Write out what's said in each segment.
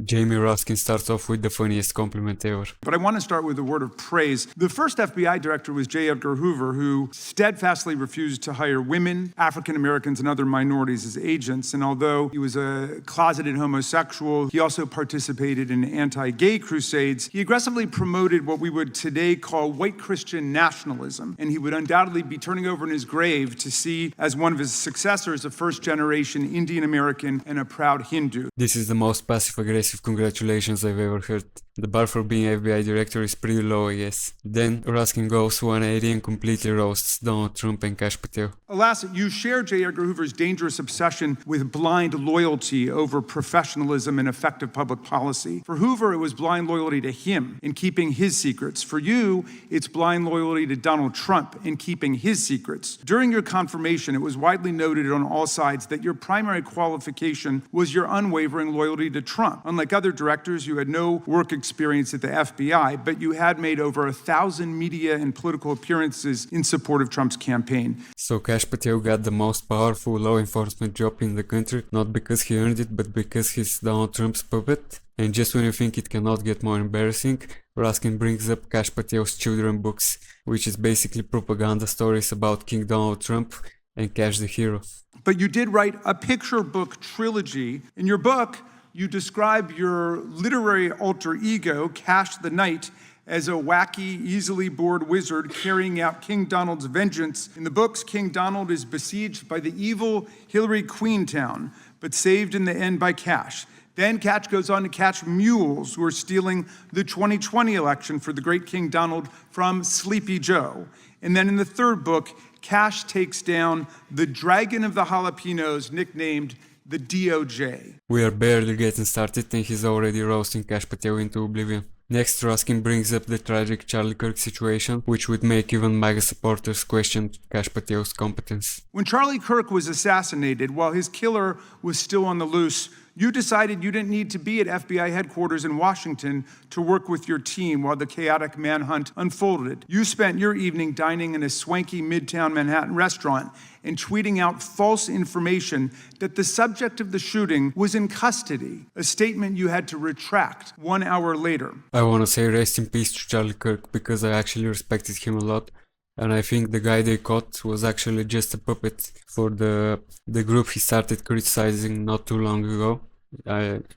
Jamie Raskin starts off with the funniest compliment ever. But I want to start with a word of praise. The first FBI director was J. Edgar Hoover, who steadfastly refused to hire women, African Americans, and other minorities as agents. And although he was a closeted homosexual, he also participated in anti-gay crusades. He aggressively promoted what we would today call white Christian nationalism. And he would undoubtedly be turning over in his grave to see as one of his successors a first-generation Indian American and a proud Hindu. This is the most passive-aggressive congratulations I've ever heard. The bar for being FBI director is pretty low, I guess. Then Raskin goes 180 and completely roasts Donald Trump and Kash Patel. Alas, you share J. Edgar Hoover's dangerous obsession with blind loyalty over professionalism and effective public policy. For Hoover, it was blind loyalty to him in keeping his secrets. For you, it's blind loyalty to Donald Trump in keeping his secrets. During your confirmation, it was widely noted on all sides that your primary qualification was your unwavering loyalty to Trump. Unlike other directors, you had no work experience at the FBI, but you had made over 1,000 media and political appearances in support of Trump's campaign. So Kash Patel got the most powerful law enforcement job in the country, not because he earned it, but because he's Donald Trump's puppet. And just when you think it cannot get more embarrassing, Raskin brings up Kash Patel's children books, which is basically propaganda stories about King Donald Trump and Kash the hero. But you did write a picture book trilogy. In your book, you describe your literary alter ego, Kash the Knight, as a wacky, easily bored wizard carrying out King Donald's vengeance. In the books, King Donald is besieged by the evil Hillary Queentown, but saved in the end by Kash. Then Kash goes on to catch mules who are stealing the 2020 election for the great King Donald from Sleepy Joe. And then in the third book, Kash takes down the Dragon of the Jalapenos, nicknamed the DOJ. We are barely getting started and he's already roasting Kash Patel into oblivion. Next, Raskin brings up the tragic Charlie Kirk situation, which would make even MAGA supporters question Kash Patel's competence. When Charlie Kirk was assassinated, while his killer was still on the loose, you decided you didn't need to be at FBI headquarters in Washington to work with your team while the chaotic manhunt unfolded. You spent your evening dining in a swanky Midtown Manhattan restaurant and tweeting out false information that the subject of the shooting was in custody, a statement you had to retract 1 hour later. I want to say rest in peace to Charlie Kirk because I actually respected him a lot. And I think the guy they caught was actually just a puppet for the group he started criticizing not too long ago.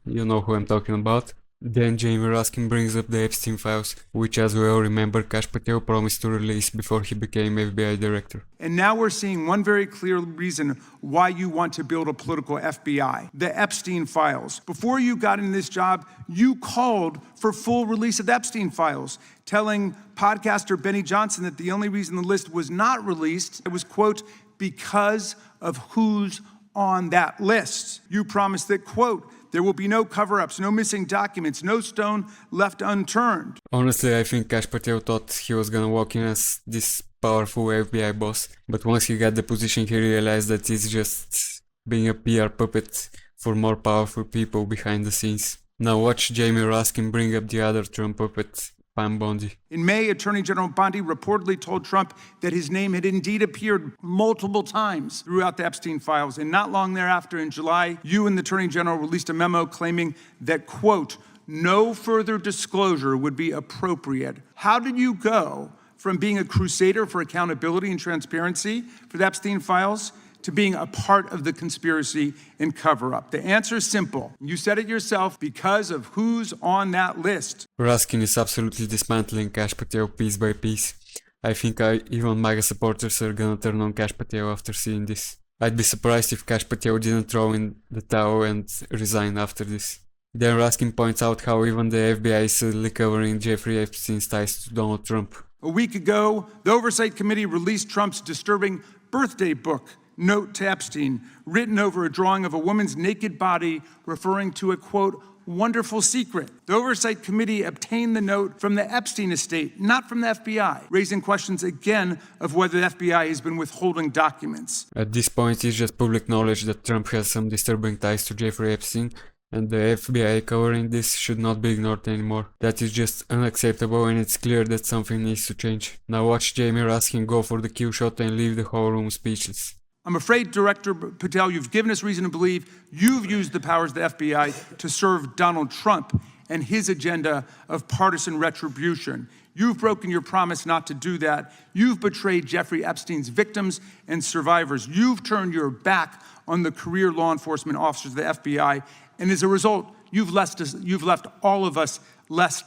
You know who I'm talking about. Then Jamie Raskin brings up the Epstein files, which as we all remember Kash Patel promised to release before he became FBI director. And now we're seeing one very clear reason why you want to build a political FBI, the Epstein files. Before you got in this job, you called for full release of the Epstein files, telling podcaster Benny Johnson that the only reason the list was not released was, quote, because of who's on that list. You promised that, quote, there will be no cover-ups, no missing documents, no stone left unturned. Honestly, I think Kash Patel thought he was gonna walk in as this powerful FBI boss, but once he got the position he realized that it's just being a PR puppet for more powerful people behind the scenes. Now watch Jamie Raskin bring up the other Trump puppet, Pam Bondi. In May, Attorney General Bondi reportedly told Trump that his name had indeed appeared multiple times throughout the Epstein files. And not long thereafter, in July, you and the Attorney General released a memo claiming that, quote, no further disclosure would be appropriate. How did you go from being a crusader for accountability and transparency for the Epstein files to being a part of the conspiracy and cover-up? The answer is simple. You said it yourself, because of who's on that list. Raskin is absolutely dismantling Kash Patel piece by piece. I think even MAGA supporters are gonna turn on Kash Patel after seeing this. I'd be surprised if Kash Patel didn't throw in the towel and resign after this. Then Raskin points out how even the FBI is suddenly covering Jeffrey Epstein's ties to Donald Trump. A week ago, the Oversight Committee released Trump's disturbing birthday book, Note to Epstein, written over a drawing of a woman's naked body referring to a, quote, wonderful secret. The Oversight Committee obtained the note from the Epstein estate, not from the FBI, raising questions again of whether the FBI has been withholding documents. At this point, it's just public knowledge that Trump has some disturbing ties to Jeffrey Epstein, and the FBI covering this should not be ignored anymore. That is just unacceptable, and it's clear that something needs to change. Now watch Jamie Raskin go for the kill shot and leave the whole room speechless. I'm afraid, Director Patel, you've given us reason to believe you've used the powers of the FBI to serve Donald Trump and his agenda of partisan retribution. You've broken your promise not to do that. You've betrayed Jeffrey Epstein's victims and survivors. You've turned your back on the career law enforcement officers of the FBI, and as a result, you've left all of us less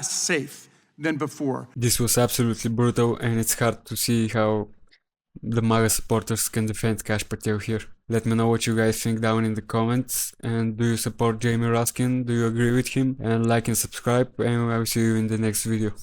safe than before. This was absolutely brutal, and it's hard to see how the MAGA supporters can defend Kash Patel here. Let me know what you guys think down in the comments, and do you support Jamie Raskin? Do you agree with him? And like and subscribe, and I will see you in the next video.